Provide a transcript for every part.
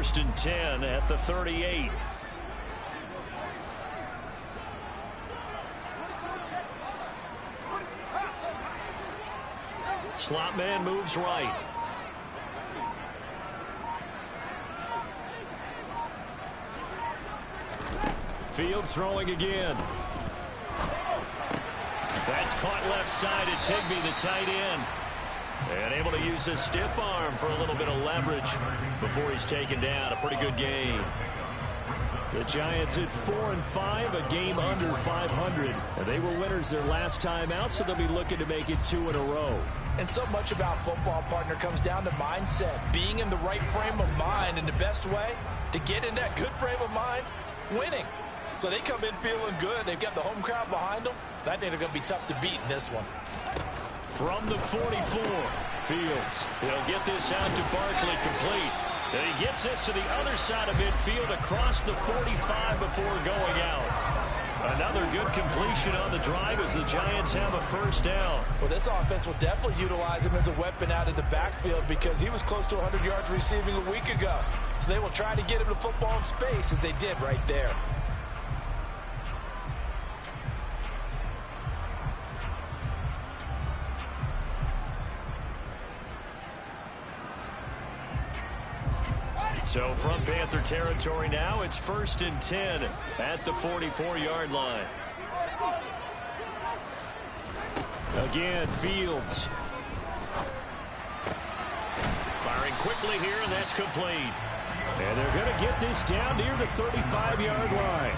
first and 10 at the 38. Slot man moves right. Fields throwing again. That's caught left side. It's Higbee, the tight end. And able to use his stiff arm for a little bit of leverage before he's taken down. A pretty good game. The Giants at 4-5, a game under 500. And they were winners their last time out, so they'll be looking to make it 2 in a row. And so much about football, partner, comes down to mindset. Being in the right frame of mind, and the best way to get in that good frame of mind, winning. So they come in feeling good. They've got the home crowd behind them. I think they're going to be tough to beat in this one. From the 44, Fields. He'll get this out to Barkley, complete. And he gets this to the other side of midfield across the 45 before going out. Another good completion on the drive as the Giants have a first down. Well, this offense will definitely utilize him as a weapon out of the backfield because he was close to 100 yards receiving a week ago. So they will try to get him the football in space as they did right there. So from Panther territory now, it's first and 10 at the 44-yard line. Again, Fields. Firing quickly here, and that's complete. And they're going to get this down near the 35-yard line.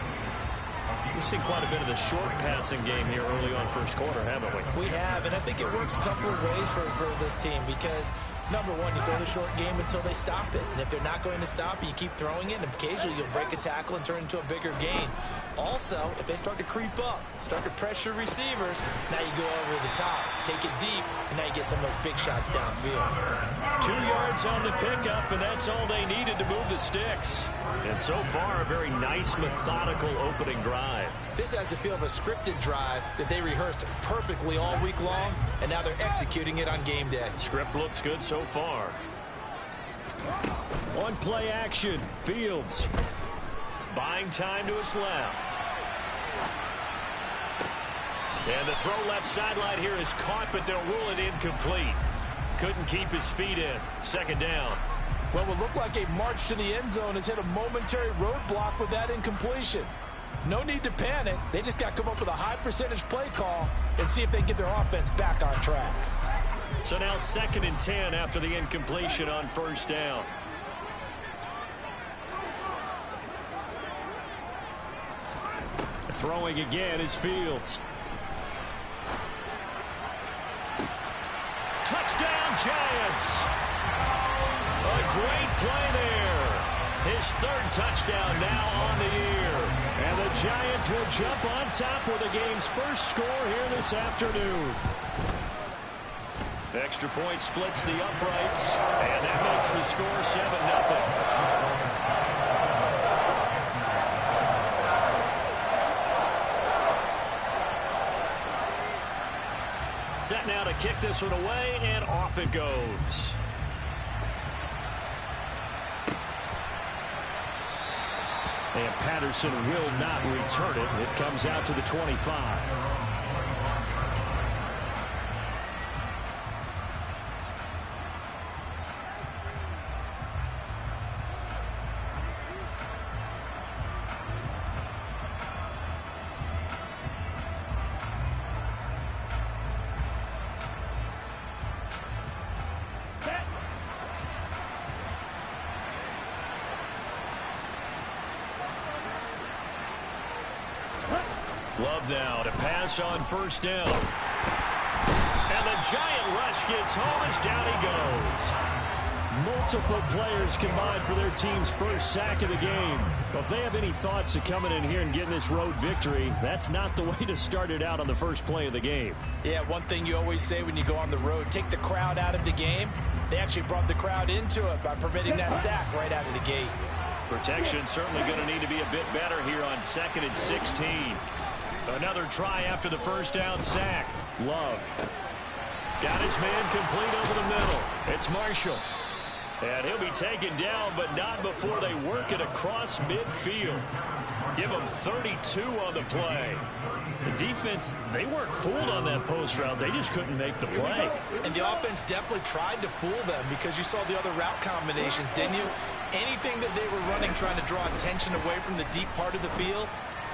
We've seen quite a bit of the short passing game here early on first quarter, haven't we? We have, and I think it works a couple of ways for this team because, number one, you throw the short game until they stop it. And if they're not going to stop it, you keep throwing it, and occasionally you'll break a tackle and turn it into a bigger gain. Also, if they start to creep up, start to pressure receivers, now you go over the top, take it deep, and now you get some of those big shots downfield. 2 yards on the pickup, and that's all they needed to move the sticks. And so far, a very nice, methodical opening drive. This has the feel of a scripted drive that they rehearsed perfectly all week long, and now they're executing it on game day. Script looks good so far. On play action, Fields. Buying time to his left. And the throw left sideline here is caught, but they'll rule it incomplete. Couldn't keep his feet in. Second down. Well, what looked like a march to the end zone has hit a momentary roadblock with that incompletion. No need to panic. They just got to come up with a high percentage play call and see if they can get their offense back on track. So now second and 10 after the incompletion on first down. Throwing again is Fields. Touchdown, Giants! A great play there. His third touchdown now on the year. And the Giants will jump on top with the game's first score here this afternoon. Extra point splits the uprights, and that makes the score 7-0. Set now to kick this one away, and off it goes. And Patterson will not return it. It comes out to the 25. Love now to pass on first down. And the giant rush gets home as down he goes. Multiple players combined for their team's first sack of the game. Well, if they have any thoughts of coming in here and getting this road victory, that's not the way to start it out on the first play of the game. Yeah, one thing you always say when you go on the road, take the crowd out of the game. They actually brought the crowd into it by permitting that sack right out of the gate. Protection certainly going to need to be a bit better here on 2nd and 16. Another try after the first down sack. Love. Got his man complete over the middle. It's Marshall. And he'll be taken down, but not before they work it across midfield. Give him 32 on the play. The defense, they weren't fooled on that post route. They just couldn't make the play. And the offense definitely tried to fool them because you saw the other route combinations, didn't you? Anything that they were running trying to draw attention away from the deep part of the field,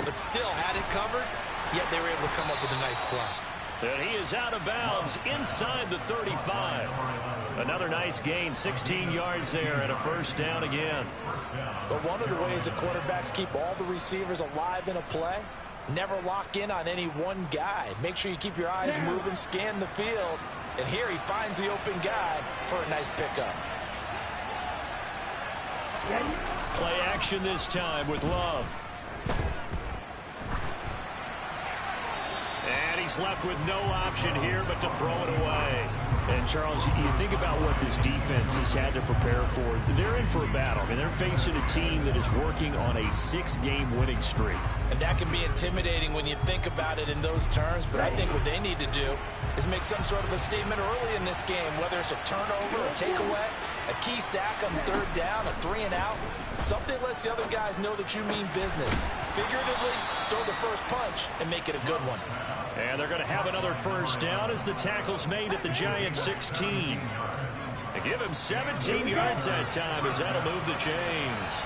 but still had it covered, yet they were able to come up with a nice play. And he is out of bounds inside the 35. Another nice gain, 16 yards there and a first down again. But one of the ways that quarterbacks keep all the receivers alive in a play, never lock in on any one guy. Make sure you keep your eyes moving, scan the field. And here he finds the open guy for a nice pickup. Play action this time with Love. And he's left with no option here but to throw it away. And, Charles, you think about what this defense has had to prepare for. They're in for a battle. I mean, they're facing a team that is working on a 6-game winning streak. And that can be intimidating when you think about it in those terms. But I think what they need to do is make some sort of a statement early in this game, whether it's a turnover, a takeaway, a key sack on third down, a 3-and-out. Something lets the other guys know that you mean business. Figuratively, throw the first punch and make it a good one. And they're going to have another first down as the tackle's made at the Giants' 16. They give him 17 yards that time as that'll move the chains.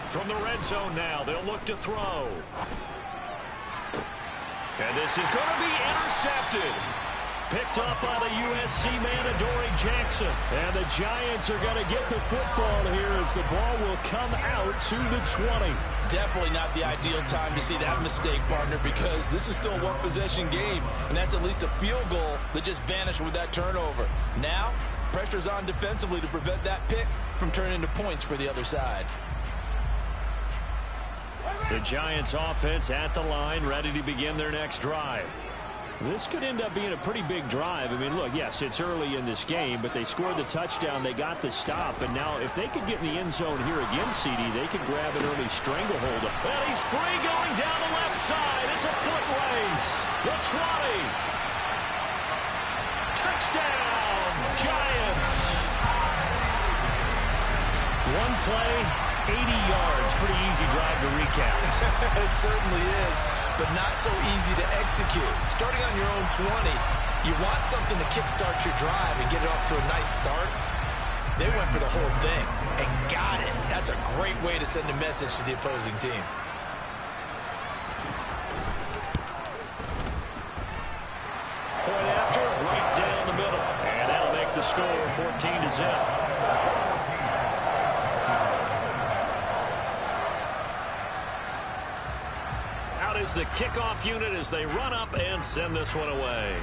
From the red zone now, they'll look to throw. And this is going to be intercepted. Picked up by the USC man, Adoree Jackson. And the Giants are going to get the football here as the ball will come out to the 20. Definitely not the ideal time to see that mistake, partner, because this is still a one-possession game, and that's at least a field goal that just vanished with that turnover. Now, pressure's on defensively to prevent that pick from turning into points for the other side. The Giants offense at the line, ready to begin their next drive. This could end up being a pretty big drive. I mean, look, yes, it's early in this game, but they scored the touchdown. They got the stop. And now if they could get in the end zone here again, CD, they could grab an early stranglehold. And he's free going down the left side. It's a foot race. The 20. Touchdown, Giants. One play, 80 yards. Pretty easy drive to recap. It certainly is, but not so easy to execute. Starting on your own 20, you want something to kickstart your drive and get it off to a nice start. They went for the whole thing and got it. That's a great way to send a message to the opposing team. Point after, right down the middle. And that'll make the score 14-0. Is the kickoff unit as they run up and send this one away.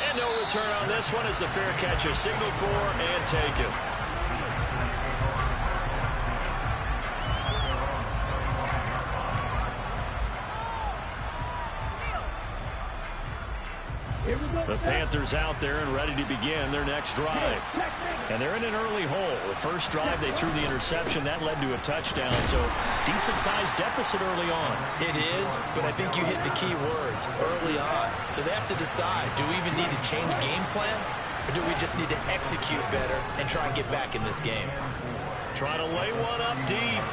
And no return on this one as the fair catch is signaled for and taken. The Panthers out there and ready to begin their next drive. And they're in an early hole. The first drive, they threw the interception. That led to a touchdown. So decent-sized deficit early on. It is, but I think you hit the key words, early on. So they have to decide, do we even need to change game plan? Or do we just need to execute better and try and get back in this game? Trying to lay one up deep.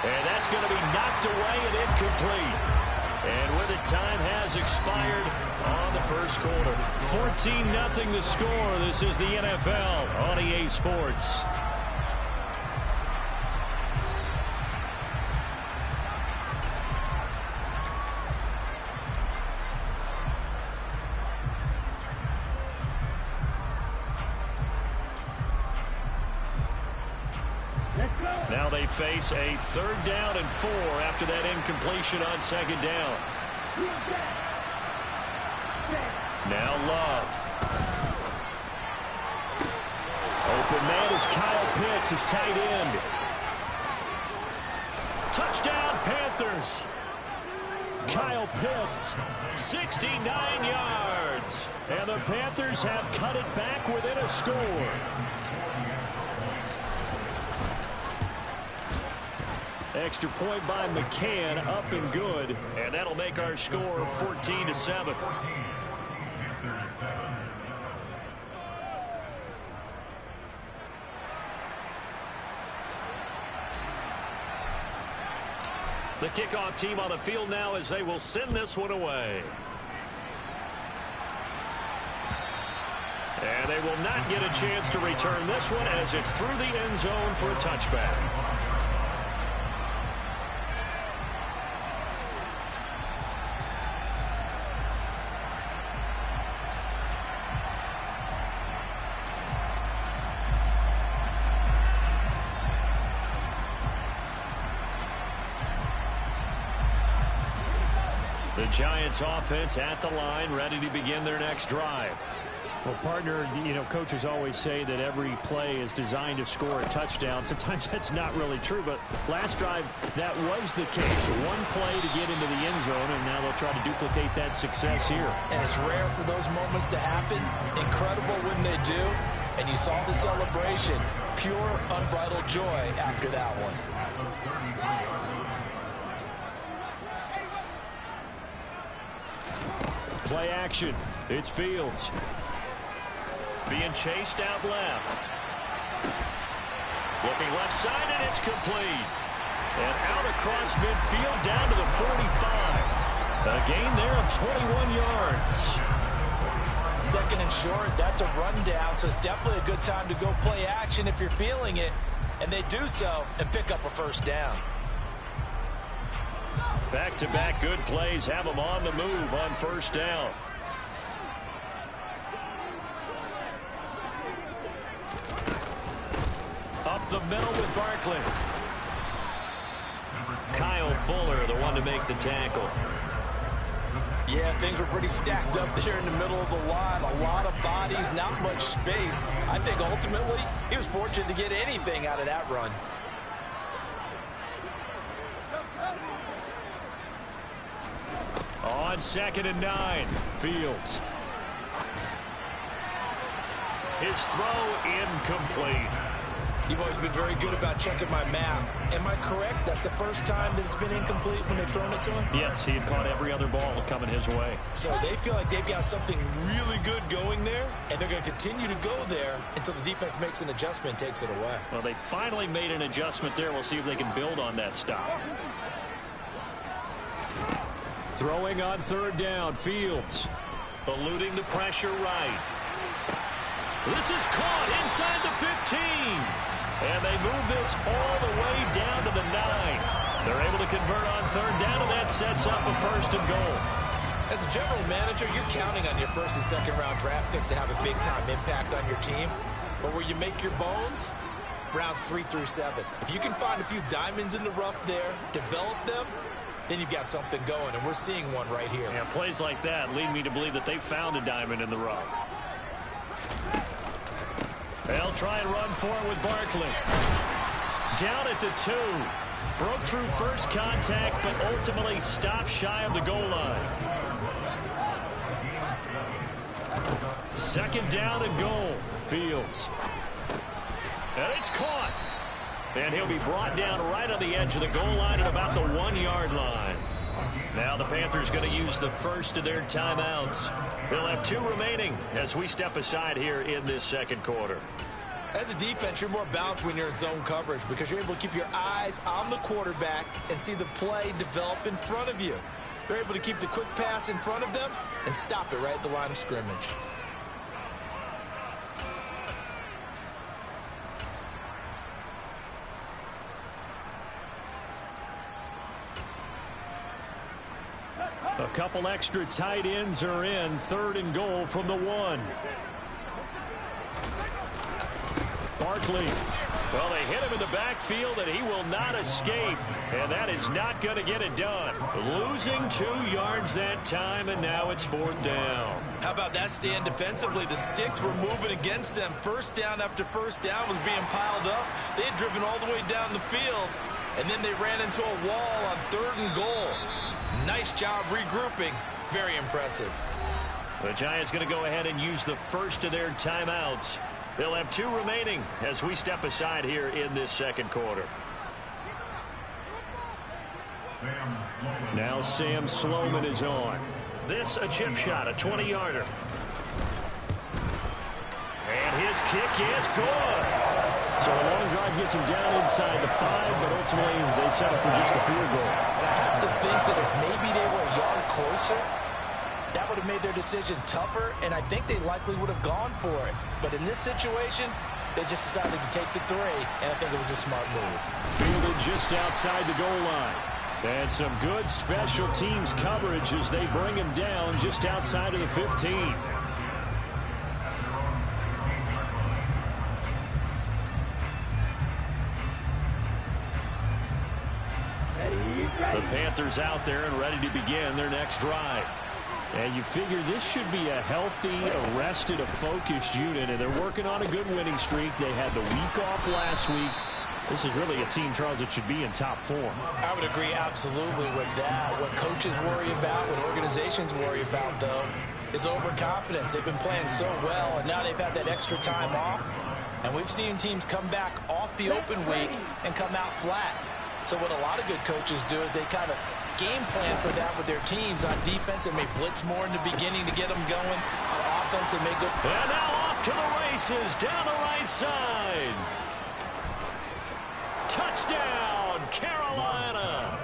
And that's going to be knocked away and incomplete. And with it, time has expired on the first quarter. 14-0 the score. This is the NFL on EA Sports. Now they face a 3rd down and 4 after that incompletion on 2nd down. Now Love. Open man is Kyle Pitts, his tight end. Touchdown Panthers. Kyle Pitts, 69 yards. And the Panthers have cut it back within a score. Extra point by McCann, up and good. And that'll make our score 14-7. The kickoff team on the field now as they will send this one away. And they will not get a chance to return this one as it's through the end zone for a touchback. The Giants offense at the line, ready to begin their next drive. Well, partner, you know, coaches always say that every play is designed to score a touchdown. Sometimes that's not really true, but last drive, that was the case. One play to get into the end zone, and now they'll try to duplicate that success here. And it's rare for those moments to happen. Incredible when they do. And you saw the celebration. Pure, unbridled joy after that one. Play action. It's Fields. Being chased out left. Looking left side, and it's complete. And out across midfield down to the 45. A gain there of 21 yards. Second and short, that's a rundown, so it's definitely a good time to go play action if you're feeling it. And they do so and pick up a first down. Back-to-back good plays have them on the move on first down. Up the middle with Barkley. Kyle Fuller, the one to make the tackle. Yeah, things were pretty stacked up there in the middle of the line. A lot of bodies, not much space. I think ultimately he was fortunate to get anything out of that run. On 2nd and 9, Fields. His throw incomplete. You've always been very good about checking my math. Am I correct? That's the first time that it's been incomplete when they've thrown it to him? Yes, he had caught every other ball coming his way. So they feel like they've got something really good going there, and they're going to continue to go there until the defense makes an adjustment and takes it away. Well, they finally made an adjustment there. We'll see if they can build on that stop. Throwing on 3rd down, Fields. Eluding the pressure right. This is caught inside the 15. And they move this all the way down to the 9. They're able to convert on 3rd down, and that sets up a 1st and goal. As a general manager, you're counting on your 1st and 2nd round draft picks to have a big-time impact on your team. But where you make your bones, rounds 3 through 7. If you can find a few diamonds in the rough there, develop them, then you've got something going, and we're seeing one right here. Yeah, plays like that lead me to believe that they found a diamond in the rough. They'll try and run for it with Barkley. Down at the 2. Broke through first contact, but ultimately stopped shy of the goal line. 2nd down and goal. Fields. And it's caught. And he'll be brought down right on the edge of the goal line at about the 1-yard line. Now the Panthers going to use the first of their timeouts. They'll have 2 remaining as we step aside here in this 2nd quarter. As a defense, you're more balanced when you're in zone coverage because you're able to keep your eyes on the quarterback and see the play develop in front of you. They're able to keep the quick pass in front of them and stop it right at the line of scrimmage. A couple extra tight ends are in. 3rd and goal from the 1. Barkley. Well, they hit him in the backfield, and he will not escape. And that is not going to get it done. Losing 2 yards that time, and now it's 4th down. How about that stand defensively? The sticks were moving against them. First down after first down was being piled up. They had driven all the way down the field, and then they ran into a wall on 3rd and goal. Nice job regrouping. Very impressive. The Giants going to go ahead and use the first of their timeouts. They'll have 2 remaining as we step aside here in this 2nd quarter. Now Sam Sloman is on. This a chip shot, a 20-yarder. And his kick is good. So a long drive gets him down inside the 5, but ultimately they settle for just the field goal. And I have to think that if maybe they were a yard closer, that would have made their decision tougher, and I think they likely would have gone for it. But in this situation, they just decided to take the 3, and I think it was a smart move. Fielded just outside the goal line. And some good special teams coverage as they bring him down just outside of the 15. The Panthers out there and ready to begin their next drive. And you figure this should be a healthy, arrested, a focused unit, and they're working on a good winning streak. They had the week off last week. This is really a team, Charles, that should be in top form. I would agree absolutely with that. What coaches worry about, what organizations worry about, though, is overconfidence. They've been playing so well, and now they've had that extra time off. And we've seen teams come back off the open week and come out flat. So what a lot of good coaches do is they kind of game plan for that with their teams. On defense, they may blitz more in the beginning to get them going. On offense, they may go. And now off to the races down the right side. Touchdown, Carolina.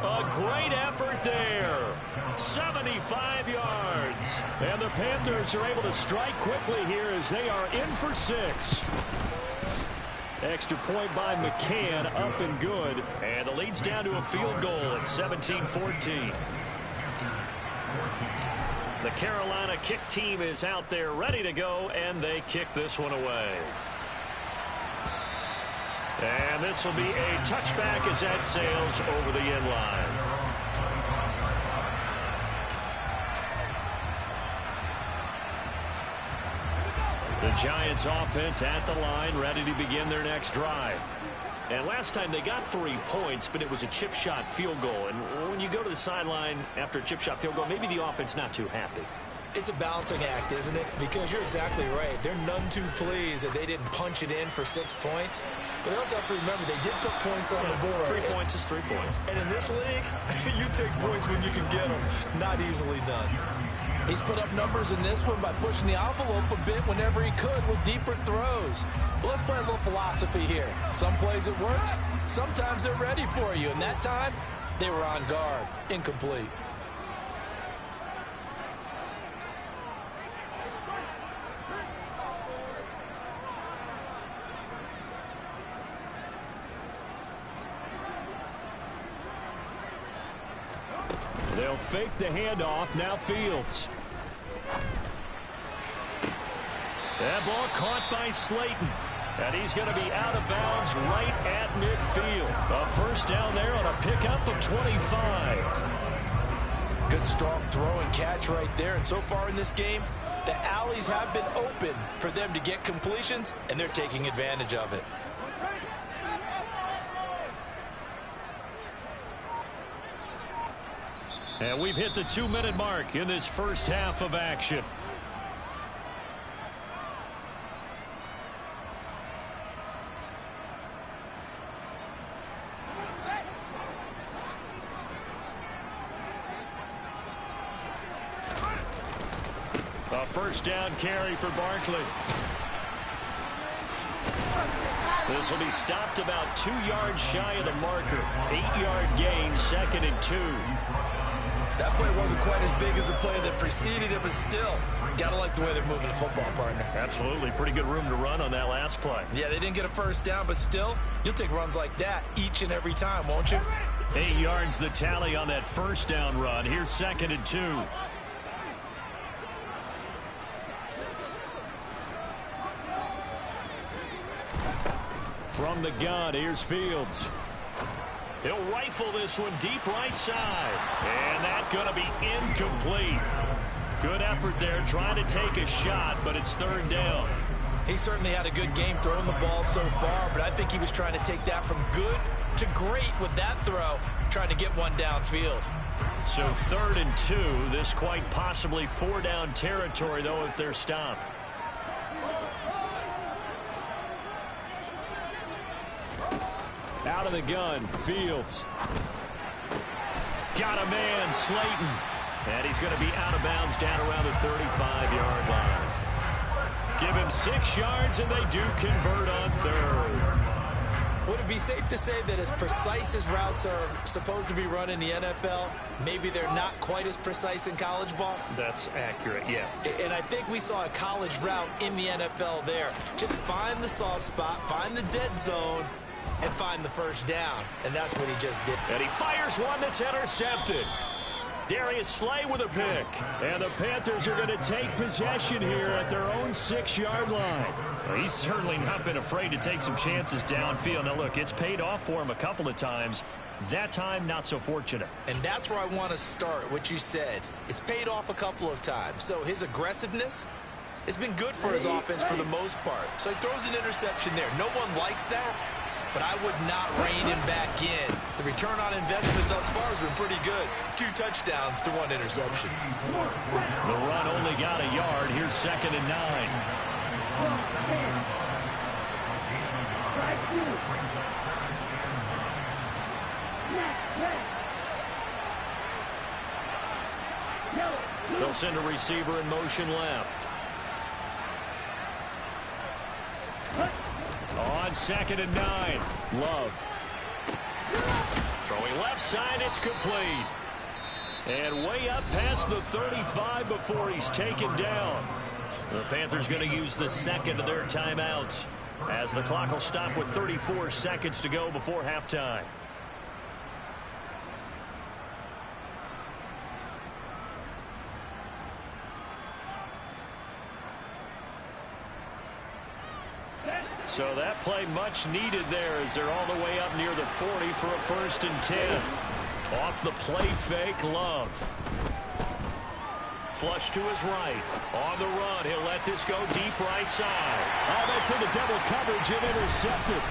A great effort there. 75 yards. And the Panthers are able to strike quickly here as they are in for 6. Extra point by McCann, up and good. And the lead's down to a field goal at 17-14. The Carolina kick team is out there ready to go, and they kick this one away. And this will be a touchback as that sails over the end line. The Giants offense at the line, ready to begin their next drive. And last time they got 3 points, but it was a chip shot field goal. And when you go to the sideline after a chip shot field goal, maybe the offense not too happy. It's a balancing act, isn't it? Because you're exactly right. They're none too pleased that they didn't punch it in for 6 points. But they also have to remember they did put points on the board. 3 points is 3 points. And in this league, you take points when you can get them. Not easily done. He's put up numbers in this one by pushing the envelope a bit whenever he could with deeper throws. But let's play a little philosophy here. Some plays it works. Sometimes they're ready for you. And that time, they were on guard. Incomplete. They'll fake the handoff. Now Fields. That ball caught by Slayton. And he's going to be out of bounds right at midfield. A first down there on a pickup of 25. Good strong throw and catch right there. And so far in this game, the alleys have been open for them to get completions, and they're taking advantage of it. And we've hit the 2-minute mark in this first half of action. A first down carry for Barkley. This will be stopped about 2 yards shy of the marker. 8-yard gain, 2nd and 2. That play wasn't quite as big as the play that preceded it, but still, gotta like the way they're moving the football, partner. Absolutely. Pretty good room to run on that last play. Yeah, they didn't get a first down, but still, you'll take runs like that each and every time, won't you? 8 yards the tally on that first down run. Here's 2nd and 2. From the gun, here's Fields. He'll rifle this one deep right side. And that's going to be incomplete. Good effort there trying to take a shot, but it's 3rd down. He certainly had a good game throwing the ball so far, but I think he was trying to take that from good to great with that throw, trying to get one downfield. So 3rd and 2. This quite possibly 4-down territory, though, if they're stopped. Out of the gun, Fields. Got a man, Slayton. And he's going to be out of bounds down around the 35-yard line. Give him 6 yards, and they do convert on third. Would it be safe to say that as precise as routes are supposed to be run in the NFL, maybe they're not quite as precise in college ball? That's accurate, yeah. And I think we saw a college route in the NFL there. Just find the soft spot, find the dead zone, and find the first down. And that's what he just did. And he fires one that's intercepted. Darius Slay with a pick. And the Panthers are going to take possession here at their own 6-yard line. Well, he's certainly not been afraid to take some chances downfield. Now, look, it's paid off for him a couple of times. That time, not so fortunate. And that's where I want to start, what you said. It's paid off a couple of times. So his aggressiveness has been good for his offense for the most part. So he throws an interception there. No one likes that, but I would not rein him back in. The return on investment thus far has been pretty good. 2 touchdowns to 1 interception. The run only got a yard. Here's 2nd and 9. They'll send a receiver in motion left. On 2nd and 9. Love. Throwing left side, it's complete. And way up past the 35 before he's taken down. The Panthers going to use the 2nd of their timeouts as the clock will stop with 34 seconds to go before halftime. So that play much needed there as they're all the way up near the 40 for a 1st and 10. Off the play fake, Love. Flush to his right. On the run, he'll let this go deep right side. Oh, that's into double coverage and intercepted.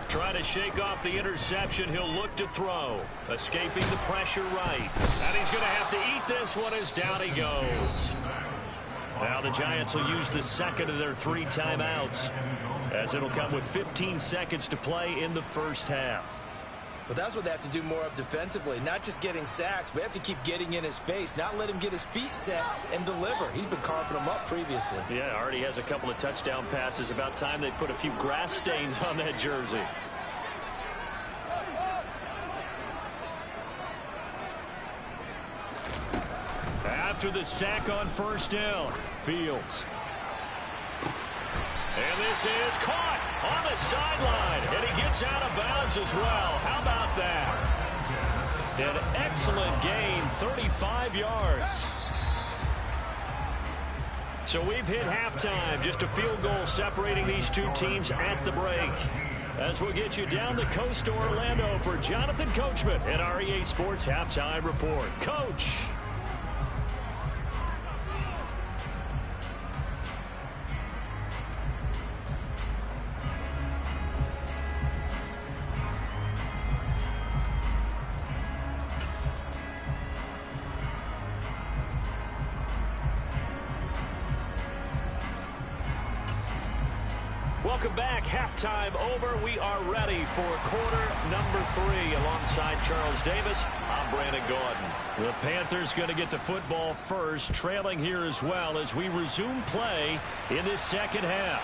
Trying to shake off the interception. He'll look to throw. Escaping the pressure right. And he's going to have to eat this one as down he goes. Now the Giants will use the 2nd of their 3 timeouts as it'll come with 15 seconds to play in the first half. But that's what they have to do more of defensively. Not just getting sacks, but have to keep getting in his face. Not let him get his feet set and deliver. He's been carping them up previously. Yeah, already has a couple of touchdown passes. About time they put a few grass stains on that jersey. After the sack on 1st down, Fields. And this is caught on the sideline, and he gets out of bounds as well. How about that? An excellent gain, 35 yards. So we've hit halftime, just a field goal separating these 2 teams at the break. As we'll get you down the coast to Orlando for Jonathan Coachman at our EA Sports Halftime Report. Coach. Welcome back. Halftime over. We are ready for quarter number 3 alongside Charles Davis. I'm Brandon Gordon. The Panthers going to get the football first, trailing here as well as we resume play in this second half.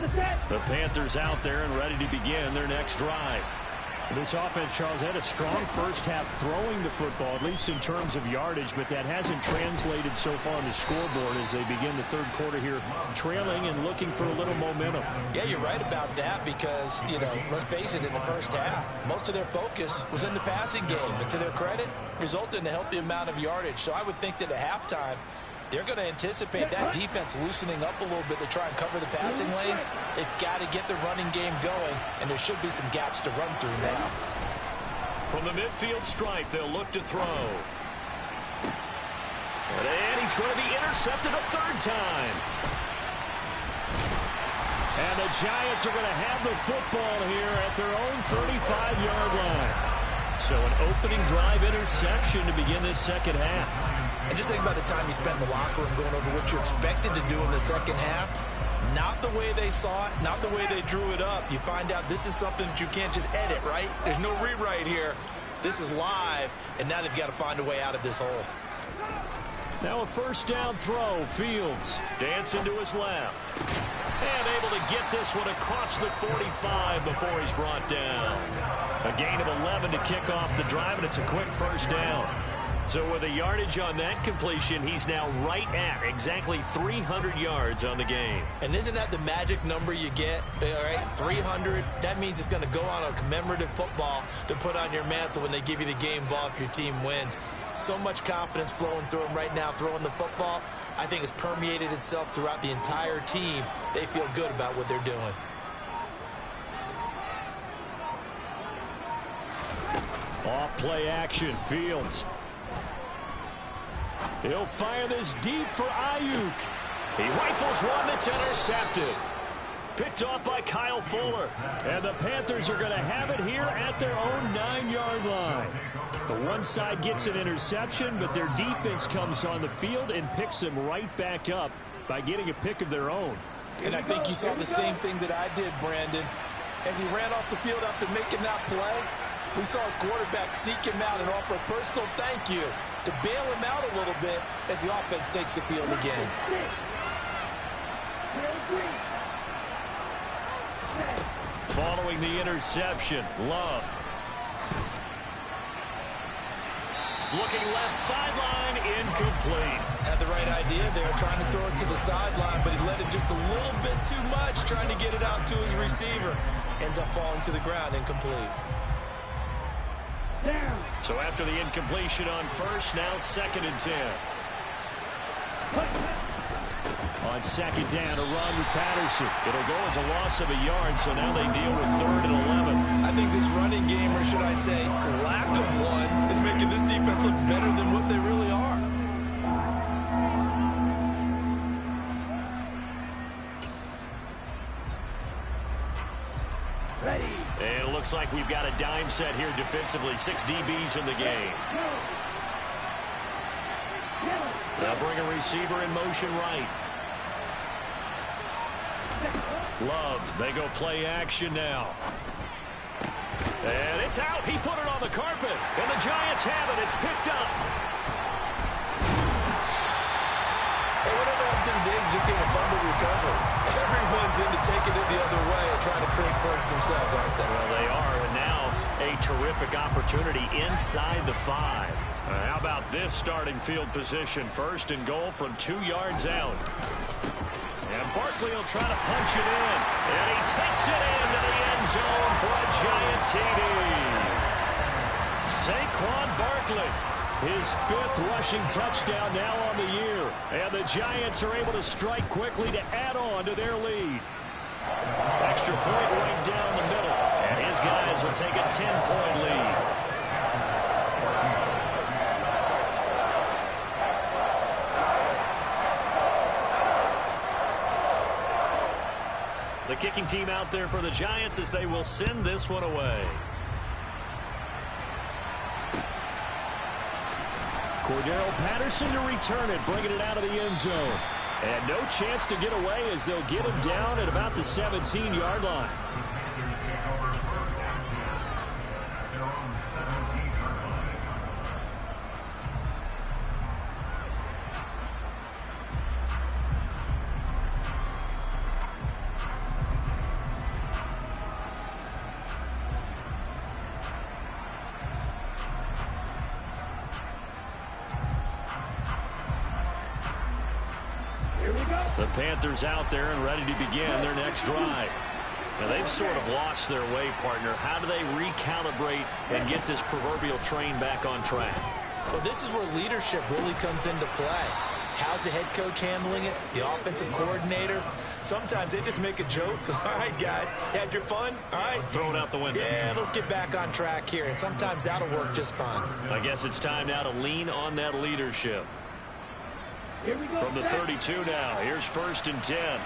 The Panthers out there and ready to begin their next drive. This offense, Charles, had a strong first half throwing the football, at least in terms of yardage, but that hasn't translated so far on the scoreboard as they begin the third quarter here, trailing and looking for a little momentum. Yeah, you're right about that because, let's face it, in the first half, most of their focus was in the passing game. And to their credit, resulted in a healthy amount of yardage. So I would think that at halftime, they're going to anticipate that defense loosening up a little bit to try and cover the passing lanes. They've got to get the running game going, and there should be some gaps to run through now. From the midfield stripe, they'll look to throw. And he's going to be intercepted a third time. And the Giants are going to have the football here at their own 35-yard line. So an opening drive interception to begin this second half. And just think about the time you spent in the locker room going over what you expected to do in the second half. Not the way they saw it, not the way they drew it up. You find out this is something that you can't just edit, right? There's no rewrite here. This is live, and now they've got to find a way out of this hole. Now a first down throw. Fields dancing to his left. And able to get this one across the 45 before he's brought down. A gain of 11 to kick off the drive, and it's a quick first down. So with a yardage on that completion, he's now right at exactly 300 yards on the game. And isn't that the magic number you get? All right, 300. That means it's going to go on a commemorative football to put on your mantle when they give you the game ball if your team wins. So much confidence flowing through him right now throwing the football. I think it's permeated itself throughout the entire team. They feel good about what they're doing. Off play action. Fields. He'll fire this deep for Ayuk. He rifles one that's intercepted. Picked off by Kyle Fuller. And the Panthers are going to have it here at their own 9-yard line. The one side gets an interception, but their defense comes on the field and picks them right back up by getting a pick of their own. And I think you saw the same thing that I did, Brandon. As he ran off the field after making that play, we saw his quarterback seek him out and offer a personal thank you to bail him out a little bit as the offense takes the field again. Following the interception, Love. Looking left sideline, incomplete. Had the right idea there, trying to throw it to the sideline, but he let it just a little bit too much, trying to get it out to his receiver. Ends up falling to the ground, incomplete. So after the incompletion on first, now 2nd and 10. On second down, a run with Patterson. It'll go as a loss of a yard, so now they deal with 3rd and 11. I think this running game, or should I say lack of one, is making this defense look better than what they really are. And it looks like we've got a dime set here defensively. 6 DBs in the game. They'll bring a receiver in motion right. Love, they go play action now. And it's out. He put it on the carpet. And the Giants have it. It's picked up. Hey, whatever happened to the days of just getting a fumble recovery? Everyone's into taking it the other way and trying to create points themselves, aren't they? Well, they are. And now a terrific opportunity inside the 5. How about this starting field position? 1st and goal from 2 yards out. And Barkley will try to punch it in. And he takes it into the end zone for a Giant TD. Saquon Barkley, his 5th rushing touchdown now on the year. And the Giants are able to strike quickly to add on to their lead. Extra point right down the middle. And his guys will take a 10-point lead. The kicking team out there for the Giants as they will send this one away. Cordero Patterson to return it, bringing it out of the end zone. And no chance to get away as they'll get him down at about the 17-yard line. The Panthers out there and ready to begin their next drive. Now, they've sort of lost their way, partner. How do they recalibrate and get this proverbial train back on track? Well, this is where leadership really comes into play. How's the head coach handling it? The offensive coordinator? Sometimes they just make a joke. All right, guys, had your fun? All right. Throw it out the window. Yeah, let's get back on track here. And sometimes that'll work just fine. I guess it's time now to lean on that leadership. Here we go. From the 32 now, here's 1st and 10.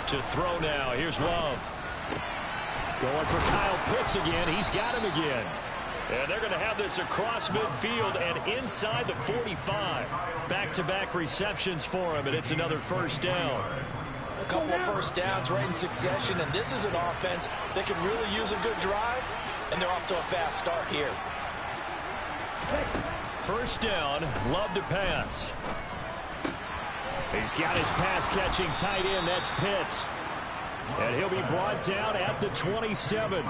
To throw now, here's Love. Going for Kyle Pitts again. He's got him again. And they're going to have this across midfield and inside the 45. Back-to-back receptions for him, and it's another 1st down. A couple of 1st downs right in succession, and this is an offense that can really use a good drive, and they're off to a fast start here. 1st down, Love to pass. He's got his pass-catching tight end. That's Pitts. And he'll be brought down at the 27.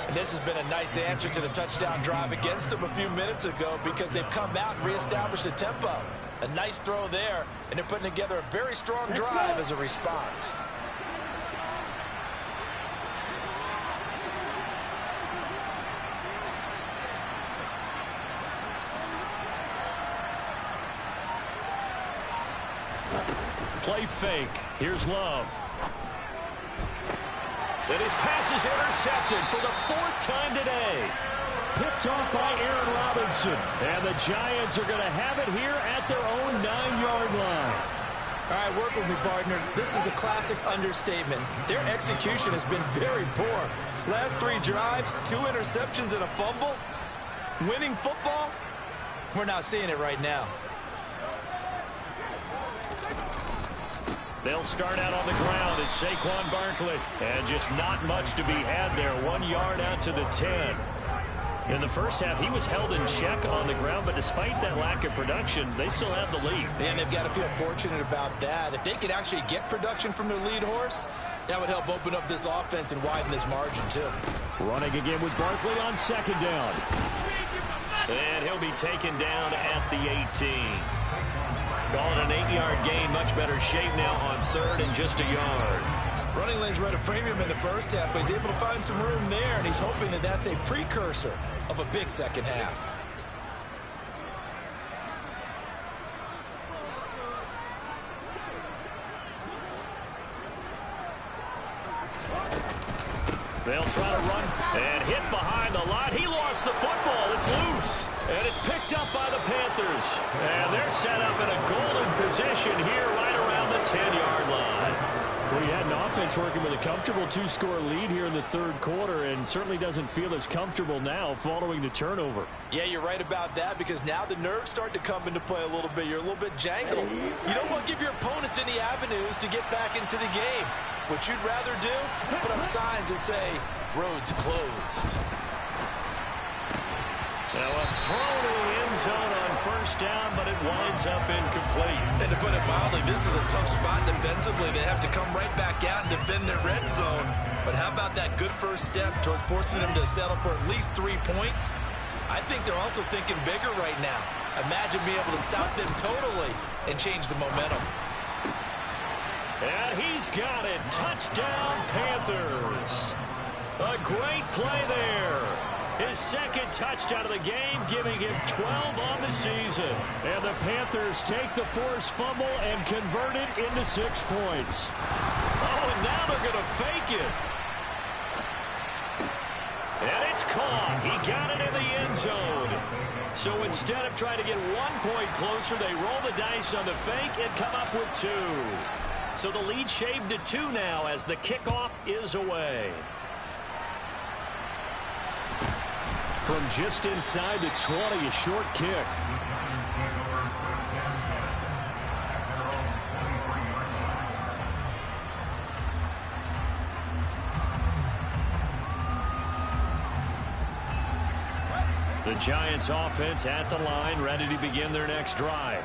And this has been a nice answer to the touchdown drive against them a few minutes ago because they've come out and reestablished the tempo. A nice throw there, and they're putting together a very strong drive as a response. Play fake. Here's Love. And his pass is intercepted for the 4th time today. Picked off by Aaron Robinson. And the Giants are going to have it here at their own 9-yard line. All right, work with me, partner. This is a classic understatement. Their execution has been very poor. Last 3 drives, 2 interceptions and a fumble. Winning football? We're not seeing it right now. They'll start out on the ground. It's Saquon Barkley. And just not much to be had there. 1 yard out to the 10. In the first half, he was held in check on the ground, but despite that lack of production, they still have the lead. And they've got to feel fortunate about that. If they could actually get production from their lead horse, that would help open up this offense and widen this margin, too. Running again with Barkley on 2nd down. And he'll be taken down at the 18. Calling an 8-yard gain, much better shape now on 3rd and just a yard. Running lanes were at a premium in the first half, but he's able to find some room there, and he's hoping that that's a precursor of a big second half. They'll try to run and hit behind the line. He lost the football. It's loose. And it's picked up by the Panthers. And they're set up in a golden position here right around the 10-yard line. Well, he had an offense working with a comfortable 2-score lead here in the 3rd quarter and certainly doesn't feel as comfortable now following the turnover. Yeah, you're right about that because now the nerves start to come into play a little bit. You're a little bit jangled. You don't want to give your opponents any avenues to get back into the game. What you'd rather do, put up signs that say, roads closed. Now a throw to the end zone on 1st down, but it winds up incomplete. And to put it mildly, this is a tough spot defensively. They have to come right back out and defend their red zone. But how about that good first step towards forcing them to settle for at least 3 points? I think they're also thinking bigger right now. Imagine being able to stop them totally and change the momentum. And he's got it. Touchdown, Panthers. A great play there. His 2nd touchdown of the game, giving him 12 on the season. And the Panthers take the forced fumble and convert it into 6 points. Oh, and now they're going to fake it. And it's caught. He got it in the end zone. So instead of trying to get 1 point closer, they roll the dice on the fake and come up with 2. So the lead shaved to 2 now as the kickoff is away. From just inside the 20, a short kick. The Giants offense at the line, ready to begin their next drive.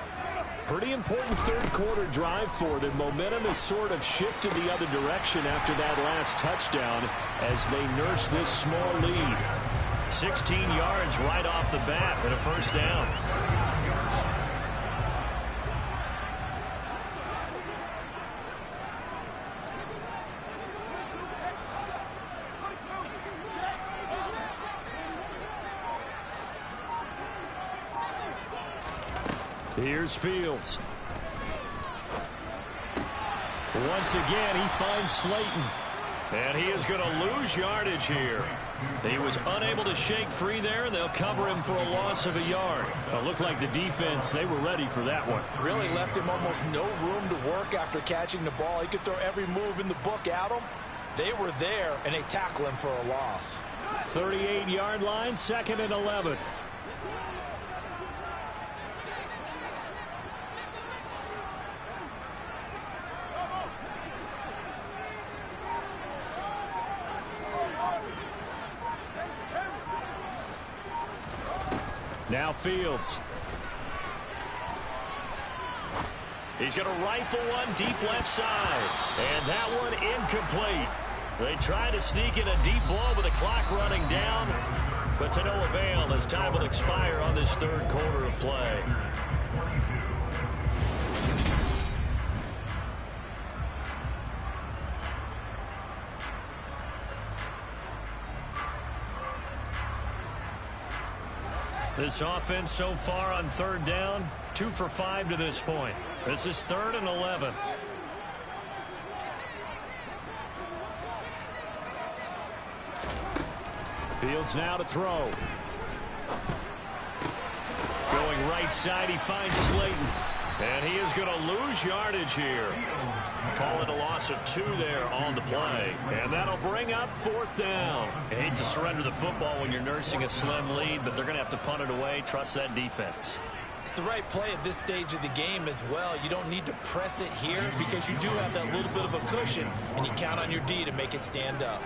Pretty important 3rd quarter drive for them. Momentum has sort of shifted the other direction after that last touchdown as they nurse this small lead. 16 yards right off the bat and a 1st down. Here's Fields. Once again, he finds Slayton. And he is going to lose yardage here. He was unable to shake free there, and they'll cover him for a loss of a yard. It looked like the defense, they were ready for that one. Really left him almost no room to work after catching the ball. He could throw every move in the book at him. They were there, and they tackle him for a loss. 38-yard line, 2nd and 11. Now Fields. He's going to rifle one deep left side. And that one incomplete. They try to sneak in a deep ball with the clock running down. But to no avail as time will expire on this third quarter of play. This offense so far on third down, 2 for 5 to this point. This is 3rd and 11. Fields now to throw. Going right side, he finds Slayton. And he is going to lose yardage here. Call it a loss of 2 there on the play. And that'll bring up 4th down. You hate to surrender the football when you're nursing a slim lead, but they're going to have to punt it away. Trust that defense. It's the right play at this stage of the game as well. You don't need to press it here because you do have that little bit of a cushion, and you count on your D to make it stand up.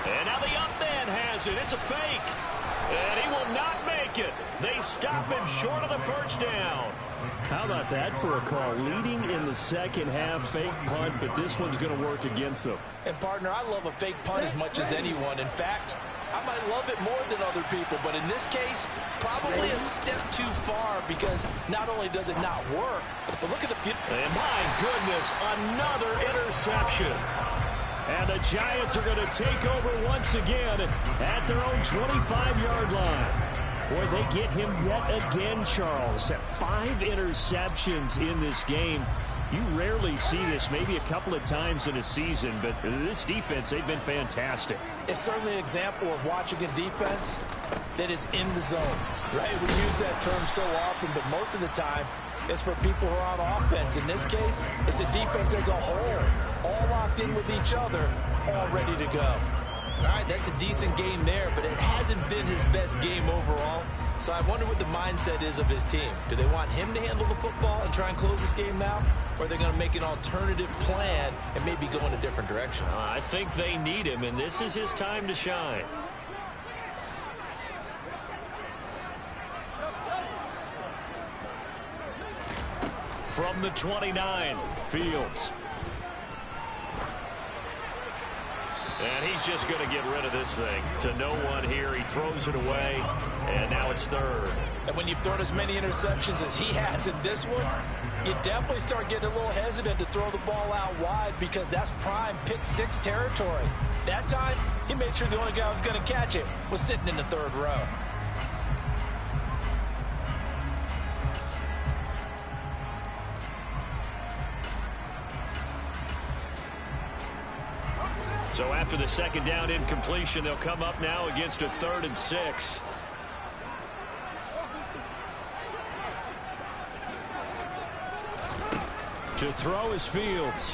And now the up man has it. It's a fake. And he will not make it. They stop him short of the first down. How about that for a call? Leading in the second half, fake punt, but this one's going to work against them. And, partner, I love a fake punt as much as anyone. In fact, I might love it more than other people, but in this case, probably a step too far because not only does it not work, but look at the... And my goodness, another interception. And the Giants are going to take over once again at their own 25-yard line. Boy, they get him yet again, Charles. 5 interceptions in this game. You rarely see this, maybe a couple of times in a season, but this defense, they've been fantastic. It's certainly an example of watching a defense that is in the zone, right? We use that term so often, but most of the time, it's for people who are on offense. In this case, it's a defense as a whole, all locked in with each other, all ready to go. All right, that's a decent game there, but it hasn't been his best game overall. So I wonder what the mindset is of his team. Do they want him to handle the football and try and close this game out? Or are they going to make an alternative plan and maybe go in a different direction? I think they need him, and this is his time to shine. From the 29, Fields. And he's just going to get rid of this thing. To no one here, he throws it away, and now it's 3rd. And when you've thrown as many interceptions as he has in this one, you definitely start getting a little hesitant to throw the ball out wide because that's prime pick 6 territory. That time, he made sure the only guy who was going to catch it was sitting in the 3rd row. So after the second down incompletion, they'll come up now against a 3rd and 6. To throw is Fields.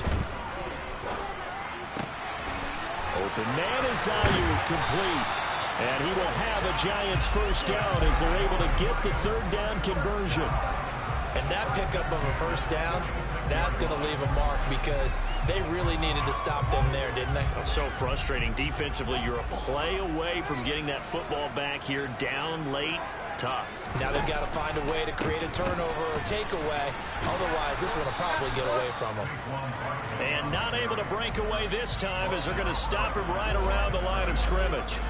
Open man is Ayuk, complete. And he will have a Giants first down as they're able to get the 3rd down conversion. And that pickup of a first down, that's going to leave a mark because they really needed to stop them there, didn't they? So frustrating. Defensively, you're a play away from getting that football back here down late. Tough. Now they've got to find a way to create a turnover or takeaway. Otherwise, this one will probably get away from them. And not able to break away this time as they're going to stop him right around the line of scrimmage.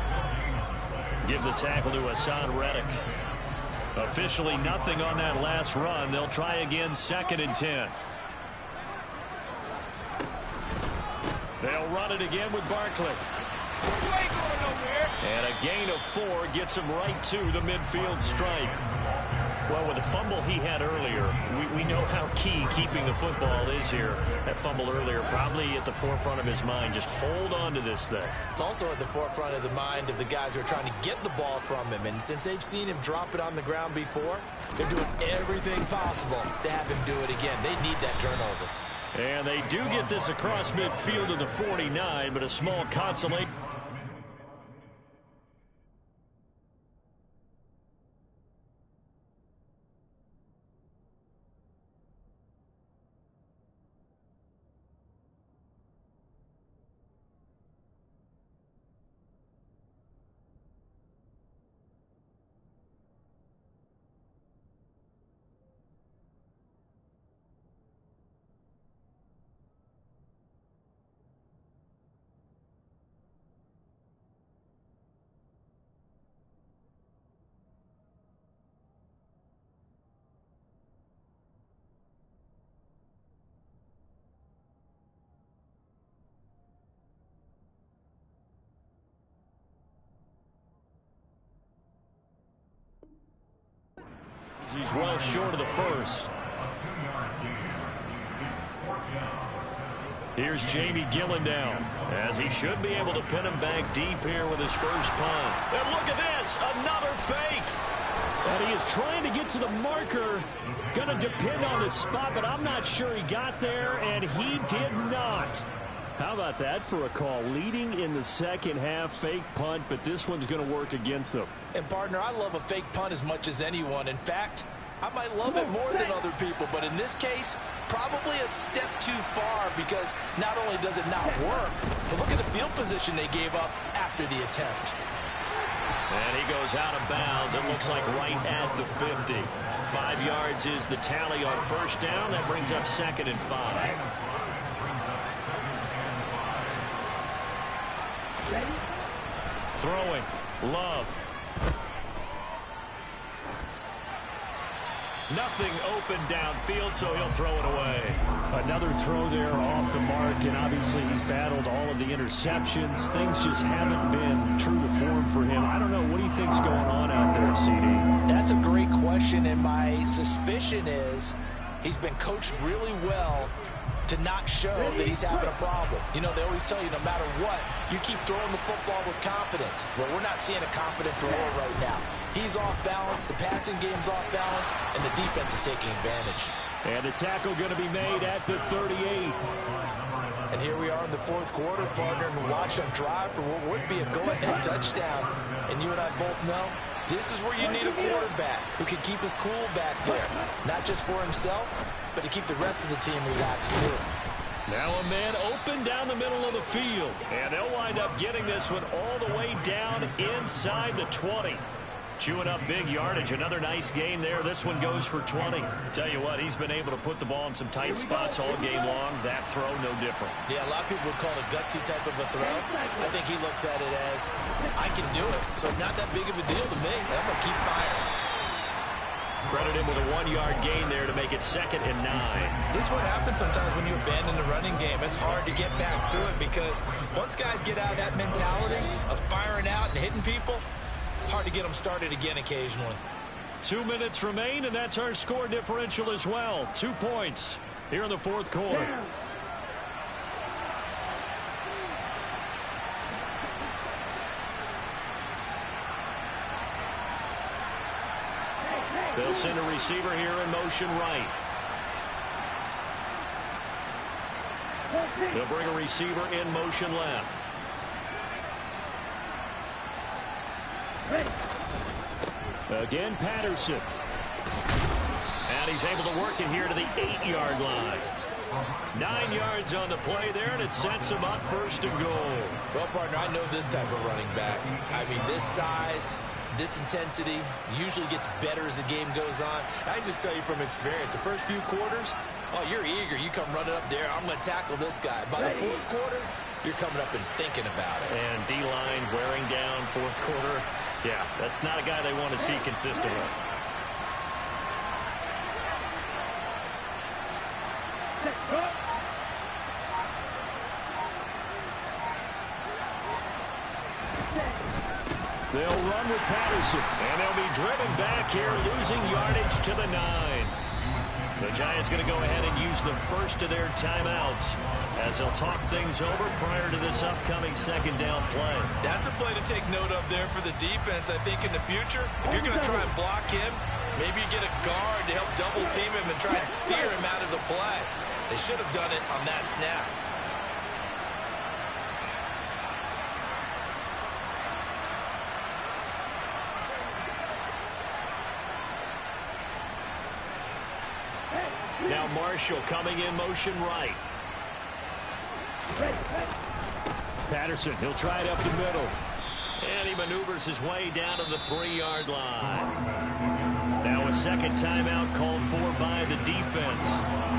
Give the tackle to Hassan Reddick. Officially nothing on that last run. They'll try again 2nd and 10. They'll run it again with Barkley. And a gain of 4 gets him right to the midfield stripe. Well, with the fumble he had earlier, we know how key keeping the football is here. That fumble earlier probably at the forefront of his mind. Just hold on to this thing. It's also at the forefront of the mind of the guys who are trying to get the ball from him. And since they've seen him drop it on the ground before, they're doing everything possible to have him do it again. They need that turnover. And they do get this across midfield to the 49, but a small consolation. He's well short of the first. Here's Jamie Gillen down, as he should be able to pin him back deep here with his first punt. And look at this, another fake. And he is trying to get to the marker. Going to depend on the spot, but I'm not sure he got there, and he did not. How about that for a call? Leading in the second half, fake punt, but this one's going to work against them. And, partner, I love a fake punt as much as anyone. In fact, I might love it more than other people, but in this case, probably a step too far, because not only does it not work, but look at the field position they gave up after the attempt. And he goes out of bounds. It looks like right at the 50. 5 yards is the tally on first down. That brings up 2nd and 5. Throwing. Love. Nothing open downfield, so he'll throw it away. Another throw there off the mark, and obviously he's battled all of the interceptions. Things just haven't been true to form for him. I don't know. What do you think's going on out there, CD? That's a great question, and my suspicion is he's been coached really well to not show that he's having a problem. You know, they always tell you no matter what, you keep throwing the football with confidence. Well, we're not seeing a confident thrower right now. He's off balance, the passing game's off balance, and the defense is taking advantage. And the tackle going to be made at the 38. And here we are in the fourth quarter, partner, and watch them drive for what would be a go-ahead touchdown. And you and I both know this is where you need a quarterback who can keep his cool back there, not just for himself, but to keep the rest of the team relaxed too. Now a man open down the middle of the field, and they'll wind up getting this one all the way down inside the 20. Chewing up big yardage. Another nice gain there. This one goes for 20. Tell you what, he's been able to put the ball in some tight spots all game long. That throw, no different. Yeah, a lot of people would call it a gutsy type of a throw. I think he looks at it as, I can do it, so it's not that big of a deal to me. I'm going to keep firing. Credit him with a 1-yard gain there to make it 2nd and 9. This is what happens sometimes when you abandon the running game. It's hard to get back to it because once guys get out of that mentality of firing out and hitting people, hard to get them started again occasionally. 2 minutes remain, and that's our score differential as well. 2 points here in the fourth quarter. They'll send a receiver here in motion right. They'll bring a receiver in motion left. Again, Patterson. And he's able to work it here to the 8-yard line. 9 yards on the play there, and it sets him up 1st and goal. Well, partner, I know this type of running back. I mean, this size, this intensity usually gets better as the game goes on. I just tell you from experience, the first few quarters, oh, you're eager. You come running up there, I'm going to tackle this guy. By the fourth quarter, you're coming up and thinking about it. And D-line wearing down fourth quarter. Yeah, that's not a guy they want to see consistently. They'll run with Patterson, and they'll be driven back here, losing yardage to the 9. The Giants going to go ahead and use the first of their timeouts as they'll talk things over prior to this upcoming second down play. That's a play to take note of there for the defense. I think in the future, if you're going to try and block him, maybe you get a guard to help double team him and try and steer him out of the play. They should have done it on that snap. Now Marshall coming in motion right. Patterson, he'll try it up the middle. And he maneuvers his way down to the 3-yard line. Now a second timeout called for by the defense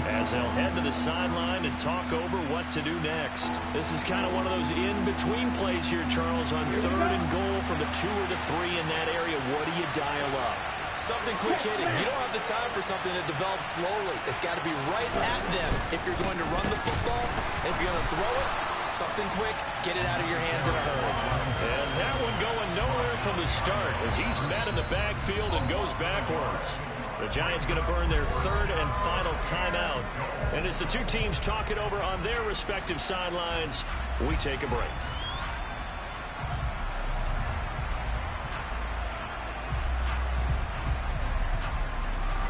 as they'll head to the sideline and talk over what to do next. This is kind of one of those in-between plays here, Charles, on 3rd and goal from the 2 or the 3 in that area. What do you dial up? Something quick hitting. You don't have the time for something that develops slowly. It's got to be right at them if you're going to run the football. And if you're going to throw it, something quick, get it out of your hands in a hurry. And that one going nowhere from the start as he's met in the backfield and goes backwards. The Giants going to burn their 3rd and final timeout. And as the two teams talk it over on their respective sidelines, we take a break.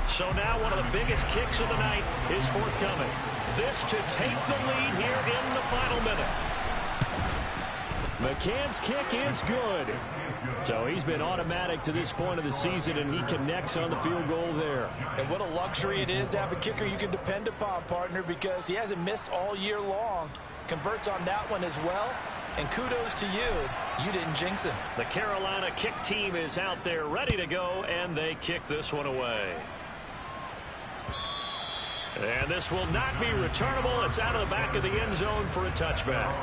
So now one of the biggest kicks of the night is forthcoming. This to take the lead here in the final minute. McCann's kick is good. So he's been automatic to this point of the season, and he connects on the field goal there. And what a luxury it is to have a kicker you can depend upon, partner, because he hasn't missed all year long. Converts on that one as well. And kudos to you. You didn't jinx him. The Carolina kick team is out there ready to go, and they kick this one away. And this will not be returnable. It's out of the back of the end zone for a touchback.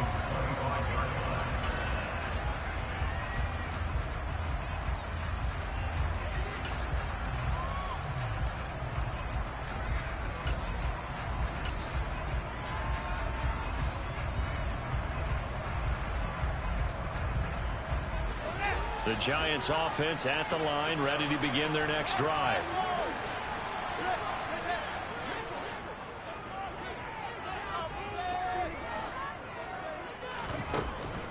The Giants offense at the line, ready to begin their next drive.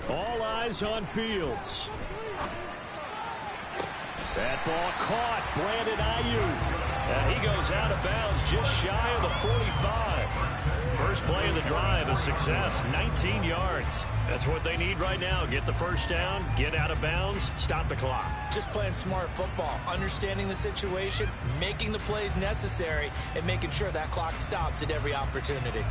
All eyes on Fields. That ball caught. Brandon Ayuk. And he goes out of bounds just shy of the 45. First play of the drive, a success, 19 yards. That's what they need right now. Get the first down, get out of bounds, stop the clock. Just playing smart football, understanding the situation, making the plays necessary, and making sure that clock stops at every opportunity.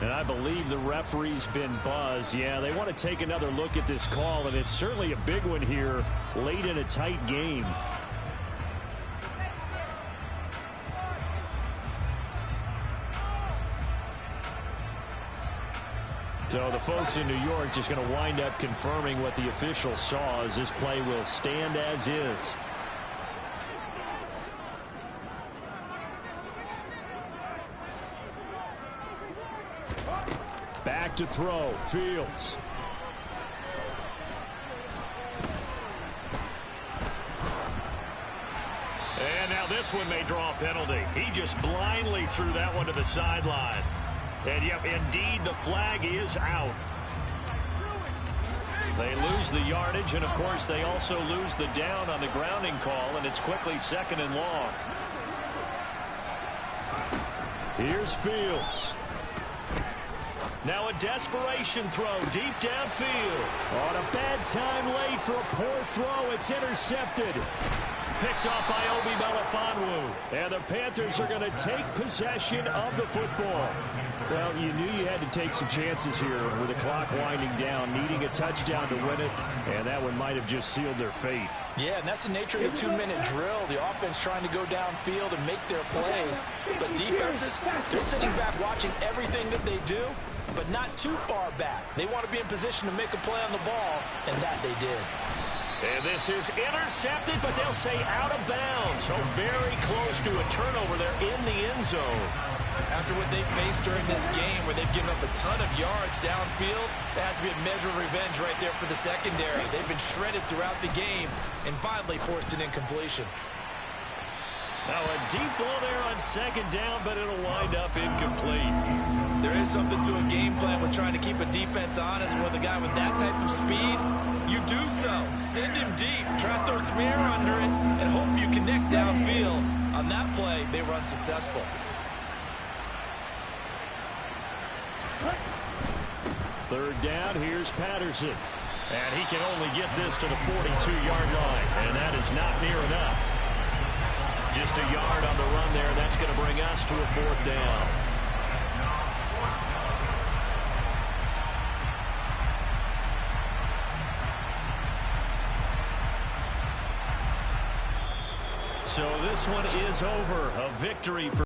And I believe the referee's been buzzed. Yeah, they want to take another look at this call, and it's certainly a big one here late in a tight game. So the folks in New York just going to wind up confirming what the official saw, as this play will stand as is. Back to throw, Fields. And now this one may draw a penalty. He just blindly threw that one to the sideline. And yep, indeed, the flag is out. They lose the yardage, and of course they also lose the down on the grounding call, and it's quickly 2nd and long. Here's Fields. Now a desperation throw deep downfield. On a bad time late for a poor throw. It's intercepted. Picked off by Obi Melifonwu. And the Panthers are going to take possession of the football. Well, you knew you had to take some chances here with the clock winding down, needing a touchdown to win it, and that one might have just sealed their fate. Yeah, and that's the nature of the 2-minute drill. The offense trying to go downfield and make their plays. But defenses, they're sitting back watching everything that they do, but not too far back. They want to be in position to make a play on the ball, and that they did. And this is intercepted, but they'll say out of bounds. So very close to a turnover there in the end zone. After what they've faced during this game, where they've given up a ton of yards downfield, that has to be a measure of revenge right there for the secondary. They've been shredded throughout the game and finally forced an incompletion. Now a deep ball there on second down, but it'll wind up incomplete. There is something to a game plan with trying to keep a defense honest. With a guy with that type of speed, you do so. Send him deep, try to throw some air under it, and hope you connect downfield. On that play, they were unsuccessful. Third down, here's Patterson. And he can only get this to the 42-yard line, and that is not near enough. Just a yard on the run there, and that's going to bring us to a fourth down. So this one is over. A victory for